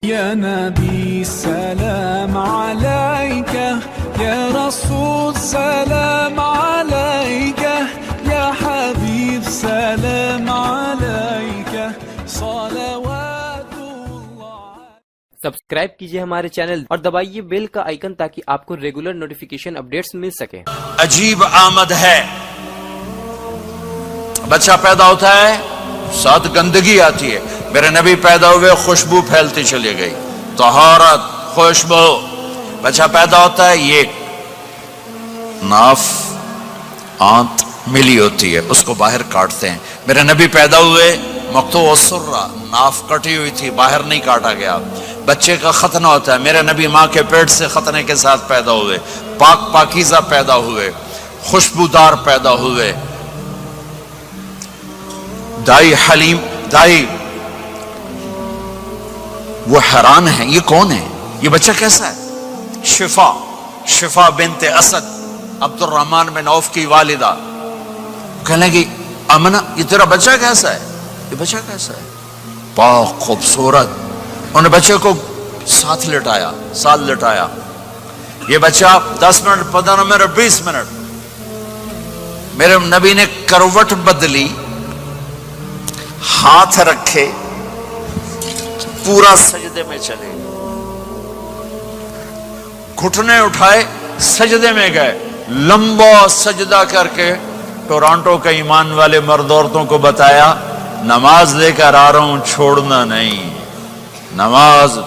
يا نبي سلام عليك يا رسول سلام عليك يا حبيب سلام عليك صلوات الله. سبسکرائب کیجئے ہمارے چینل اور دبائیے بیل کا آئیکن تاکہ آپ کو ریگولر نوٹیفیکیشن اپڈیٹس مل سکے. عجیب آمد ہے، بچہ پیدا ہوتا ہے ساتھ گندگی آتی ہے. میرے نبی پیدا ہوئے خوشبو پھیلتی چلی گئی، طہارت، خوشبو. بچہ پیدا ہوتا ہے یہ ناف آنت ملی ہوتی ہے، اس کو باہر کاٹتے ہیں. میرے نبی پیدا ہوئے مقطوع السرہ، ناف کٹی ہوئی تھی، باہر نہیں کاٹا گیا. بچے کا ختنہ ہوتا ہے. میرے نبی ماں کے پیٹ سے ختنے کے ساتھ پیدا ہوئے، پاک پاکیزہ پیدا ہوئے، خوشبودار پیدا ہوئے. دائی حلیم، دائی وہ حیران ہیں یہ کون ہے، یہ بچہ کیسا ہے؟ شفا بنت اسد، عبد الرحمن بن عوف کی والدہ. کہنے لگی امنہ یہ تیرا بچہ کیسا ہے، یہ بچہ کیسا ہے؟ پاک خوبصورت. انہوں نے بچے کو ساتھ لٹایا. یہ بچہ 10 منٹ 15 منٹ 20 منٹ میرے نبی نے کروٹ بدلی، ہاتھ رکھے، پورا سجدے میں چلے، گھٹنے اٹھائے، سجدے میں گئے. لمبا سجدہ کر کے ٹورانٹو کے ایمان والے مرد عورتوں کو بتایا نماز لے کر آ رہا ہوں، چھوڑنا نہیں. نماز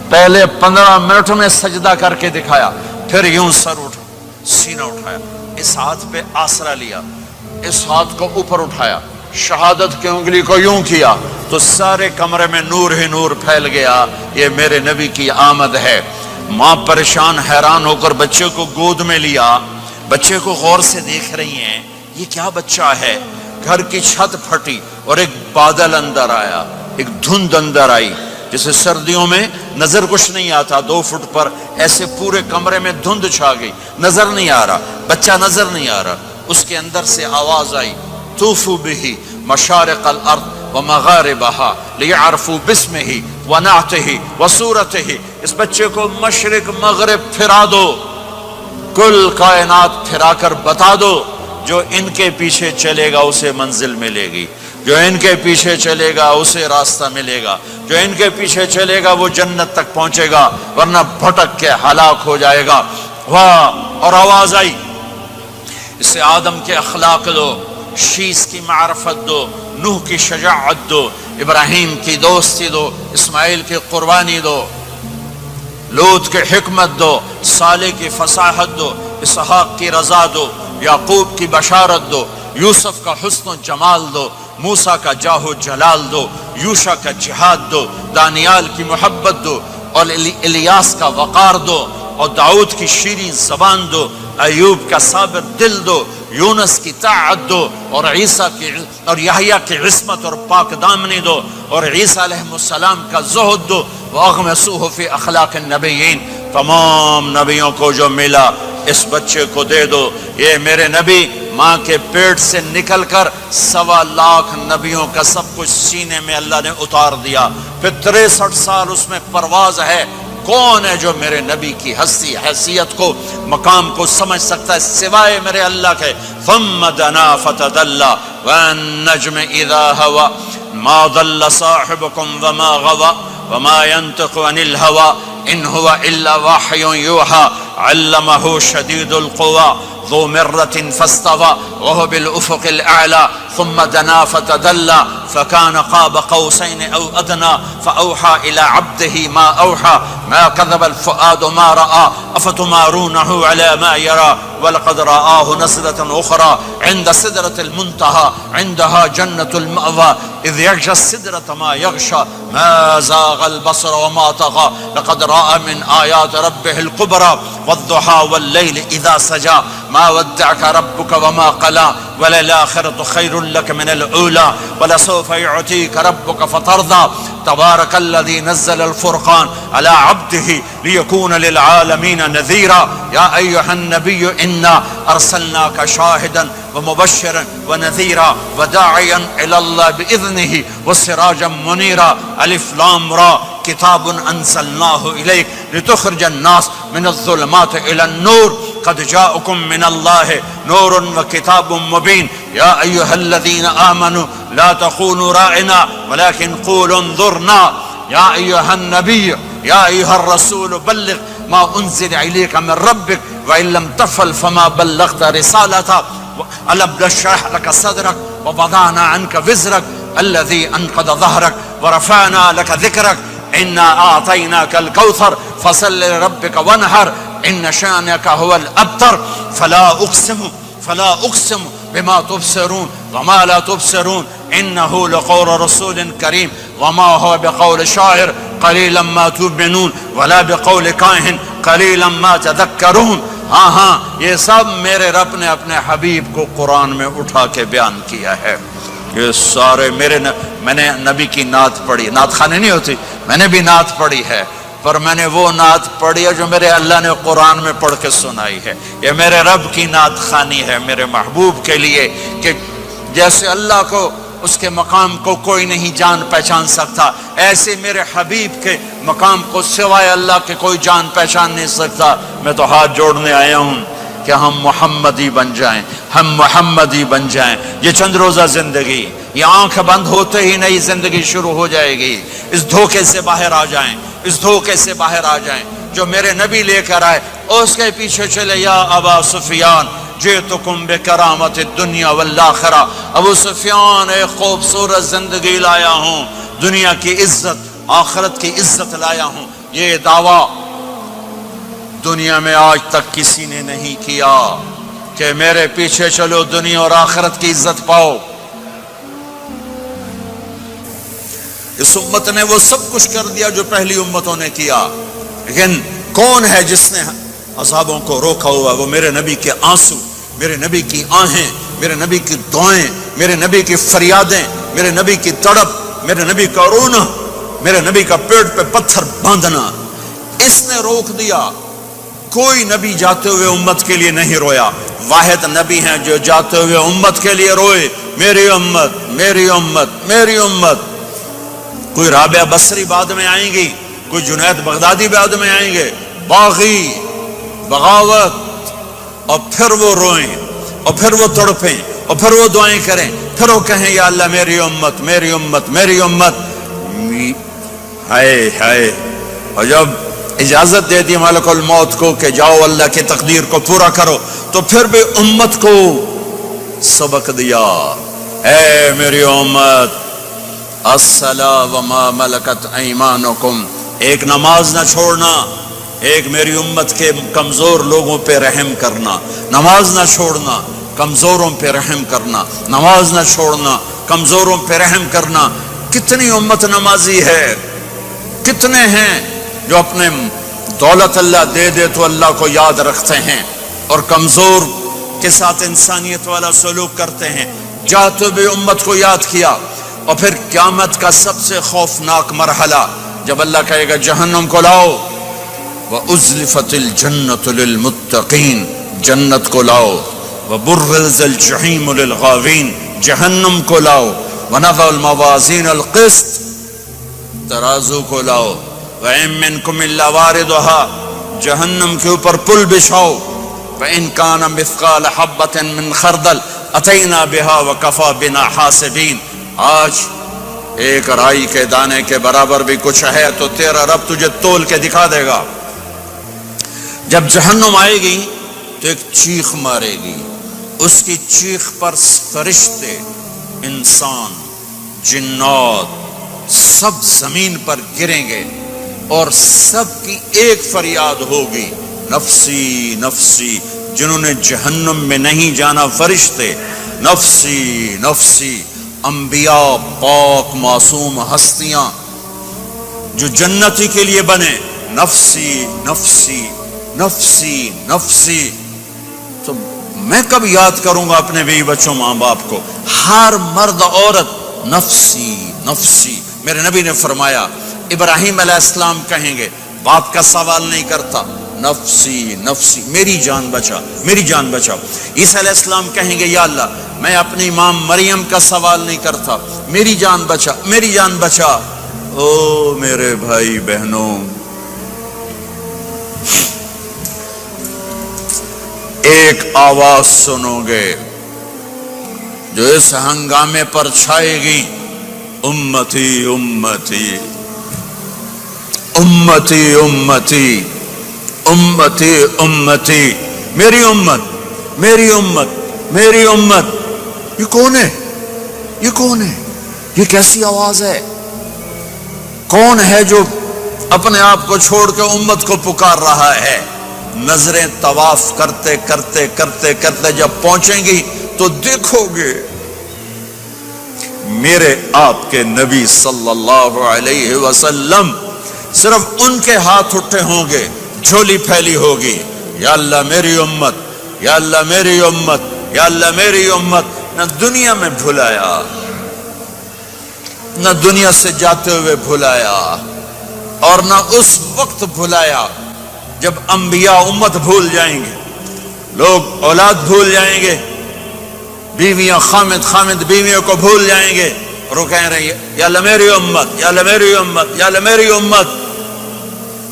پہلے 15 منٹ میں سجدہ کر کے دکھایا، پھر یوں سر سینہ اٹھایا، اس ہاتھ پہ آسرا لیا، اس ہاتھ کو اوپر اٹھایا، شہادت کی انگلی کو یوں کیا تو سارے کمرے میں نور ہی نور پھیل گیا. یہ میرے نبی کی آمد ہے. ماں پریشان حیران ہو کر بچے کو گود میں لیا، بچے کو غور سے دیکھ رہی ہیں یہ کیا بچہ ہے. گھر کی چھت پھٹی اور ایک بادل اندر آیا، ایک دھند اندر آئی. جیسے سردیوں میں نظر کچھ نہیں آتا 2 فٹ پر، ایسے پورے کمرے میں دھند چھا گئی، نظر نہیں آ رہا، بچہ نظر نہیں آ رہا. اس کے اندر سے آواز آئی طوفوا به مشارق الارض ومغاربها لیعرفوا باسمه ونعته وصورته. اس بچے کو مشرق مغرب پھرا دو، کل کائنات پھرا کر بتا دو. جو ان کے پیچھے چلے گا اسے منزل ملے گی، جو ان کے پیچھے چلے گا اسے راستہ ملے گا، جو ان کے پیچھے چلے گا وہ جنت تک پہنچے گا، ورنہ بھٹک کے ہلاک ہو جائے گا. واہ! اور آواز آئی اسے آدم کے اخلاق دو، شیس کی معرفت دو، نوح کی شجاعت دو، ابراہیم کی دوستی دو، اسماعیل کی قربانی دو، لوط کی حکمت دو، صالح کی فصاحت دو، اسحاق کی رضا دو، یعقوب کی بشارت دو، یوسف کا حسن و جمال دو، موسیٰ کا جاہ و جلال دو، یوشع کا جہاد دو، دانیال کی محبت دو، اور الیاس کا وقار دو، اور داؤد کی شیریں زبان دو، ایوب کا صابر دل دو، یونس کی طاعت دو، اور عیسیٰ کی اور یحییٰ کی عصمت اور پاک دامنی دو، اور عیسیٰ علیہ السلام کا زہد دو. وَأَغْمَسُوهُ فِي أَخْلَاقِ النَّبِيِّينَ. تمام نبیوں کو جو ملا اس بچے کو دے دو. یہ میرے نبی ماں کے پیٹ سے نکل کر 1.25 لاکھ نبیوں کا سب کچھ سینے میں اللہ نے اتار دیا. پھر 63 سال اس میں پرواز ہے. کون ہے جو میرے نبی کی ہستی حیثیت کو مقام کو سمجھ سکتا ہے سوائے میرے اللہ کے. ثم دنا فتدلى والنجم اذا هوى ما ضل صاحبكم وما غوى وما ينطق عن الهوى ان هو الا وحي يوحى علمه شديد القوى ذو مرة فاستوى وهو بالافق الاعلى ثم دنا فتدلى فكان قاب قوسين او ادنى فاوحى الى عبده ما اوحى ما كذب الفؤاد ما راى افتمارونه على ما يرى ولقد رآه نزلة اخرى عند سدرة المنتهى عندها جنة المأوى اذ يغشى السدرة ما يغشى ما زاغ البصر وما طغى لقد رأى من آيات ربه الكبرى والضحى والليل اذا سجى ما ودعك ربك وما قلى وللآخرة خير لك من الأولى ولسوف يعطيك ربك فترضى تبارك الذي نزل الفرقان على عبده ليكون للعالمين نذيرا يا أيها النبي إنا أرسلناك شاهدا ومبشرا ونذيرا وداعيا إلى الله بإذنه وسراجا منيرا. ألف لام را کتاب انزلناہ الیک لتخرج الناس من الظلمات الی النور قد جاءکم من اللہ نور وکتاب مبین یا ایہا الذین آمنوا لا تخونوا راعنا ولكن قولوا انظرنا یا ایہا النبی یا ایہا الرسول بلغ ما انزل الیک من ربک وإن لم تفعل فما بلغت رسالته ألم نشرح لك صدرك ووضعنا عنك وزرك الذي أنقض ظهرك ورفعنا لك ذكرك إنا أعطيناك الكوثر فصل لربك وانحر إن شانك هو الأبتر فلا أقسم بما تبصرون وما لا تبصرون إنه لقول رسول كريم وما هو بقول شاعر قليلا ما تؤمنون ولا بقول کاہن قليلا ما تذكرون. ہاں یہ سب میرے رب نے اپنے حبیب کو قرآن میں اٹھا کے بیان کیا ہے. یہ سارے میں نے نبی کی نعت پڑھی. نعت خانی نہیں ہوتی، میں نے بھی نعت پڑھی ہے، پر میں نے وہ نعت پڑھی ہے جو میرے اللہ نے قرآن میں پڑھ کے سنائی ہے. یہ میرے رب کی نعت خانی ہے میرے محبوب کے لیے، کہ جیسے اللہ کو اس کے مقام کو کوئی نہیں جان پہچان سکتا، ایسے میرے حبیب کے مقام کو سوائے اللہ کے کوئی جان پہچان نہیں سکتا. میں تو ہاتھ جوڑنے آیا ہوں کہ ہم محمدی بن جائیں، ہم محمدی بن جائیں. یہ چند روزہ زندگی، یہ آنکھ بند ہوتے ہی نئی زندگی شروع ہو جائے گی. اس دھوکے سے باہر آ جائیں، اس دھوکے سے باہر آ جائیں جو میرے نبی لے کر آئے، اور اس کے پیچھے چلے. یا ابا سفیان جئتکم بکرامت الدنیا والآخرہ. ابو سفیان ایک خوبصورت زندگی لایا ہوں، دنیا کی عزت آخرت کی عزت لایا ہوں. یہ دعویٰ دنیا میں آج تک کسی نے نہیں کیا کہ میرے پیچھے چلو دنیا اور آخرت کی عزت پاؤ. اس امت نے وہ سب کچھ کر دیا جو پہلی امتوں نے کیا، لیکن کون ہے جس نے عذابوں کو روکا ہوا؟ وہ میرے نبی کے آنسو، میرے نبی کی آہیں، میرے نبی کی دعائیں، میرے نبی کی فریادیں، میرے نبی کی تڑپ، میرے نبی کا رونا، میرے نبی کا پیٹ پہ پتھر باندھنا. اس نے روک دیا. کوئی نبی جاتے ہوئے امت کے لیے نہیں رویا. واحد نبی ہیں جو جاتے ہوئے امت کے لیے روئے، میری امت میری امت میری امت. کوئی رابعہ بصری بعد میں آئیں گی، کوئی جنید بغدادی بعد میں آئیں گے، باغی بغاوت، اور پھر وہ روئیں، اور پھر وہ تڑپیں، اور پھر وہ دعائیں کریں، پھر وہ کہیں یا اللہ میری امت میری امت میری امت. ہائے ہائے. اور جب اجازت دے دی ملک الموت کو کہ جاؤ اللہ کی تقدیر کو پورا کرو، تو پھر بھی امت کو سبق دیا. اے میری امت الصلاۃ وما ملکت ایمانکم. ایک نماز نہ چھوڑنا، ایک میری امت کے کمزور لوگوں پہ رحم کرنا. نماز نہ چھوڑنا، کمزوروں پہ رحم کرنا. نماز نہ چھوڑنا، کمزوروں پہ رحم کرنا. کتنی امت نمازی ہے، کتنے ہیں جو اپنے دولت اللہ دے دے تو اللہ کو یاد رکھتے ہیں اور کمزور کے ساتھ انسانیت والا سلوک کرتے ہیں. جاتے بھی امت کو یاد کیا. اور پھر قیامت کا سب سے خوفناک مرحلہ جب اللہ کہے گا جہنم کو لاؤ، وَأُزْلِفَتِ الْجَنَّةُ لِلْمُتَّقِينَ، جنت کو لاؤ. وَبُرِّزَ الْجَحِيمُ لِلْغَاوِينَ، جہنم کو لاؤ. وَنَضَعُ الْمَوَازِينَ الْقِسْطَ، ترازو کو لاؤ. وَإِن مِّنكُمْ إِلَّا وَارِدُهَا، جہنم کے اوپر پل بچھاؤ. وَإِن كَانَ مِثْقَالَ حَبَّةٍ مِّنْ خَرْدَلٍ أَتَيْنَا بِهَا وَكَفَى بِنَا حَاسِبِينَ. آج ایک رائی کے دانے کے برابر بھی کچھ ہے تو تیرا رب تجھے تول کے دکھا دے گا. جب جہنم آئے گی تو ایک چیخ مارے گی. اس کی چیخ پر فرشتے، انسان، جنات سب زمین پر گریں گے اور سب کی ایک فریاد ہوگی، نفسی نفسی. جنہوں نے جہنم میں نہیں جانا فرشتے، نفسی نفسی. انبیاء، پاک معصوم ہستیاں جو جنتی کے لیے بنے، نفسی نفسی نفسی نفسی. تو میں کب یاد کروں گا اپنے بیوی بچوں ماں باپ کو؟ ہر مرد عورت نفسی نفسی. میرے نبی نے فرمایا ابراہیم علیہ السلام کہیں گے، باپ کا سوال نہیں کرتا، نفسی نفسی، میری جان بچا میری جان بچا. عیسیٰ علیہ السلام کہیں گے یا اللہ میں اپنی ماں مریم کا سوال نہیں کرتا، میری جان بچا میری جان بچا. او میرے بھائی بہنوں، ایک آواز سنو گے جو اس ہنگامے پر چھائے گی، امتی امتی امتی امتی امتی امتی، میری امت میری امت میری امت۔ یہ کون ہے؟ یہ کون ہے؟ یہ کیسی آواز ہے؟ کون ہے جو اپنے آپ کو چھوڑ کے امت کو پکار رہا ہے؟ نظریں طواف کرتے کرتے کرتے کرتے جب پہنچیں گی تو دیکھو گے میرے آپ کے نبی صلی اللہ علیہ وسلم، صرف ان کے ہاتھ اٹھے ہوں گے، جھولی پھیلی ہوگی، یا اللہ میری امت، یا اللہ میری امت، یا اللہ میری امت۔ نہ دنیا میں بھلایا، نہ دنیا سے جاتے ہوئے بھلایا، اور نہ اس وقت بھلایا جب انبیاء امت بھول جائیں گے، لوگ اولاد بھول جائیں گے، بیویاں خامد بیویوں کو بھول جائیں گے، اور وہ کہہ رہے ہیں یا اللہ میری امت، یا اللہ میری امت، یا اللہ میری امت۔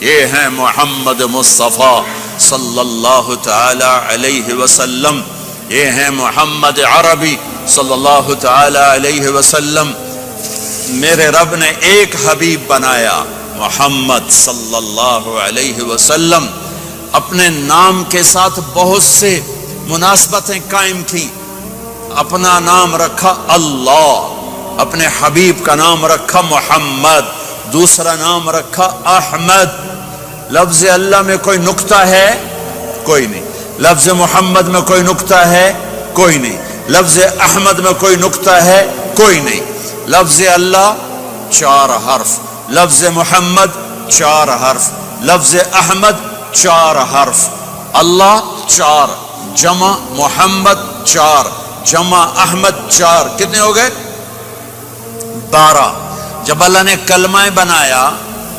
یہ ہیں محمد مصطفیٰ صلی اللہ تعالی علیہ وسلم، یہ ہیں محمد عربی صلی اللہ تعالی علیہ وسلم۔ میرے رب نے ایک حبیب بنایا، محمد صلی اللہ علیہ وسلم۔ اپنے نام کے ساتھ بہت سے مناسبتیں قائم کی، اپنا نام رکھا اللہ، اپنے حبیب کا نام رکھا محمد، دوسرا نام رکھا احمد۔ لفظ اللہ میں کوئی نکتہ ہے؟ کوئی نہیں۔ لفظ محمد میں کوئی نکتہ ہے؟ کوئی نہیں۔ لفظ احمد میں کوئی نکتہ ہے؟ کوئی نہیں۔ لفظ اللہ 4 حرف، لفظ محمد 4 حرف، لفظ احمد 4 حرف۔ اللہ 4 جمع محمد 4 جمع احمد 4، کتنے ہو گئے؟ 12۔ جب اللہ نے کلمہ بنایا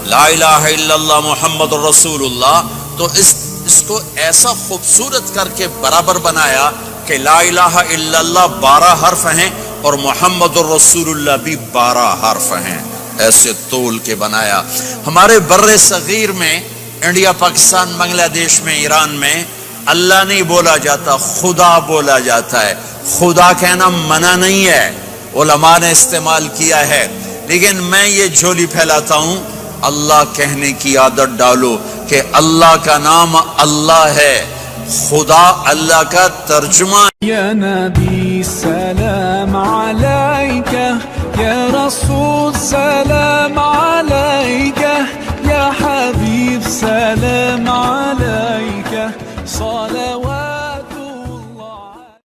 لا الہ الا اللہ محمد الرسول اللہ، تو اس کو ایسا خوبصورت کر کے برابر بنایا کہ لا الہ الا اللہ 12 حرف ہیں اور محمد الرسول اللہ بھی 12 حرف ہیں، ایسے تول کے بنایا۔ ہمارے بر صغیر میں، انڈیا، پاکستان، بنگلہ دیش میں، ایران میں اللہ نہیں بولا جاتا، خدا بولا جاتا ہے۔ خدا کہنا منع نہیں ہے، علماء نے استعمال کیا ہے، لیکن میں یہ جھولی پھیلاتا ہوں، اللہ کہنے کی عادت ڈالو کہ اللہ کا نام اللہ ہے، خدا اللہ کا ترجمہ۔ یا نبی سلام علیکہ، یا رسول سلام علیکہ، یا حبیب سلام علیکہ،